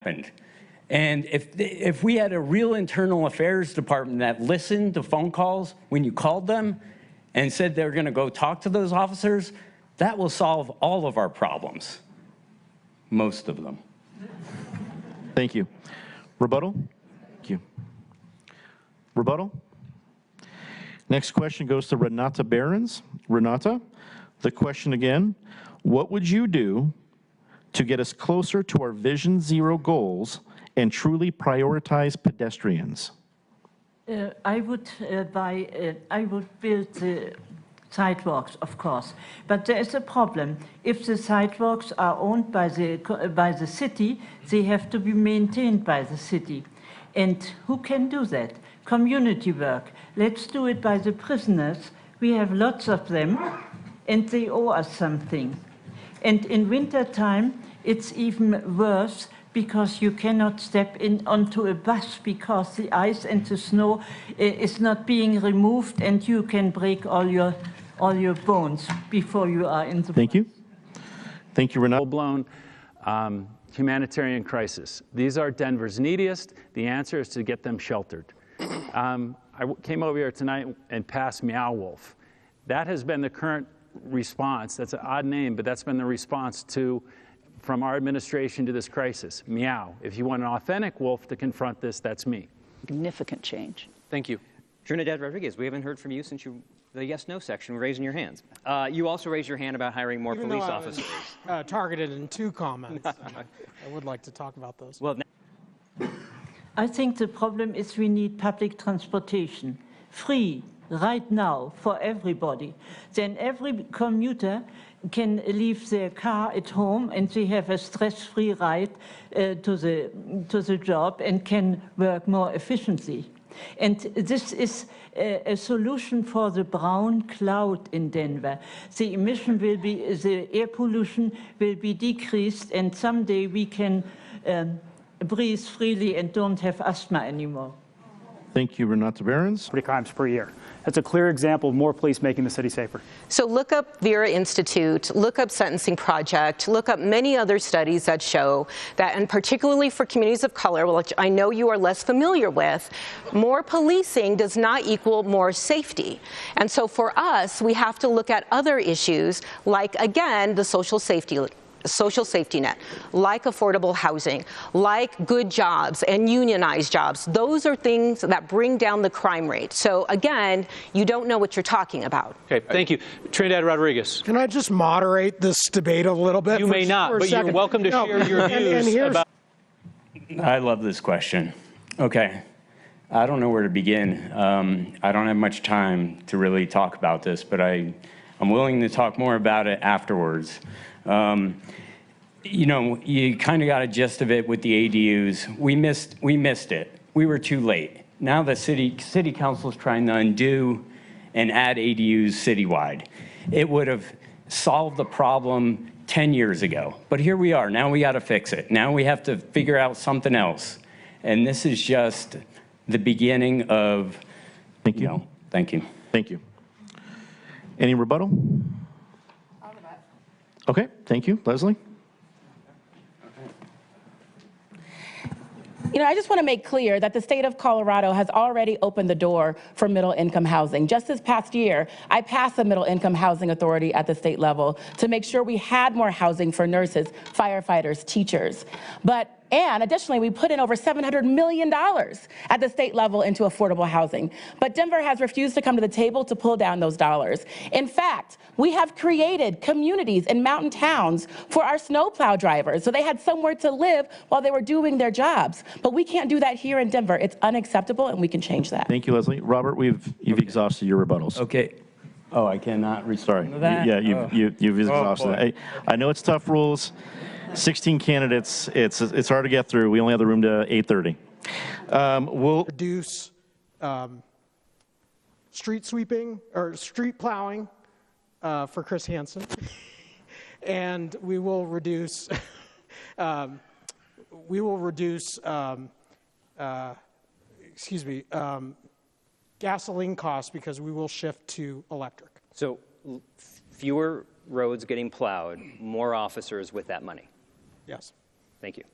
happened. And if we had a real internal affairs department that listened to phone calls when you called them and said they're going to go talk to those officers, that will solve all of our problems, most of them. Thank you. Rebuttal? Thank you. Rebuttal? Next question goes to Renata Behrens. Renata, the question again, what would you do to get us closer to our Vision Zero goals and truly prioritize pedestrians? I would build the sidewalks, of course, but there is a problem. If the sidewalks are owned by the city, they have to be maintained by the city. And who can do that? Community work. Let's do it by the prisoners. We have lots of them, and they owe us something. And in winter time, it's even worse, because you cannot step onto a bus because the ice and the snow is not being removed, and you can break all your bones before you are in the Thank you. Thank you, Renata. Full-blown humanitarian crisis. These are Denver's neediest. The answer is to get them sheltered. I came over here tonight and passed Meow Wolf. That has been the current response. That's an odd name, but that's been the response from our administration to this crisis. Meow. If you want an authentic wolf to confront this, that's me. Significant change. Thank you. Trinidad Rodriguez, we haven't heard from you since the yes-no section, raising your hands. You also raised your hand about hiring more police officers. Targeted in 2 comments. I would like to talk about those. Well, I think the problem is we need public transportation, free, right now, for everybody. Then every commuter can leave their car at home, and they have a stress-free ride to the job and can work more efficiently. And this is a solution for the brown cloud in Denver. The emission will be, the air pollution will be decreased, and someday we can breathe freely and don't have asthma anymore. Thank you, Renata Behrens. 40 crimes per year. That's a clear example of more police making the city safer. So look up Vera Institute, look up Sentencing Project, look up many other studies that show that, and particularly for communities of color, which I know you are less familiar with, more policing does not equal more safety. And so for us, we have to look at other issues like, again, the social safety net, like affordable housing, like good jobs and unionized jobs. Those are things that bring down the crime rate. So again, you don't know what you're talking about. Okay, thank you. Trinidad Rodriguez. Can I just moderate this debate a little bit? You may not, but you're welcome to share your views about... I love this question. Okay, I don't know where to begin. I don't have much time to really talk about this, but I'm willing to talk more about it afterwards. You know, you kind of got a gist of it with the ADUs. We missed it. We were too late. Now the city council is trying to undo and add ADUs citywide. It would have solved the problem 10 years ago. But here we are. Now we got to fix it. Now we have to figure out something else. And this is just the beginning of... Thank you. Thank you. Thank you. Any rebuttal? Okay, thank you. Leslie? You know, I just want to make clear that the state of Colorado has already opened the door for middle-income housing. Just this past year, I passed the Middle-Income Housing Authority at the state level to make sure we had more housing for nurses, firefighters, teachers. And additionally, we put in over $700 million at the state level into affordable housing. But Denver has refused to come to the table to pull down those dollars. In fact, we have created communities in mountain towns for our snowplow drivers, so they had somewhere to live while they were doing their jobs. But we can't do that here in Denver. It's unacceptable, and we can change that. Thank you, Leslie. Robert, you've exhausted your rebuttals. Okay. Oh, I cannot respond to that? Yeah, you've exhausted that. I know it's tough rules. 16 candidates, it's hard to get through. We only have the room to 8:30. We'll reduce street sweeping or street plowing for Chris Hansen, and we will reduce gasoline costs because we will shift to electric. So fewer roads getting plowed, more officers with that money. Yes. Thank you.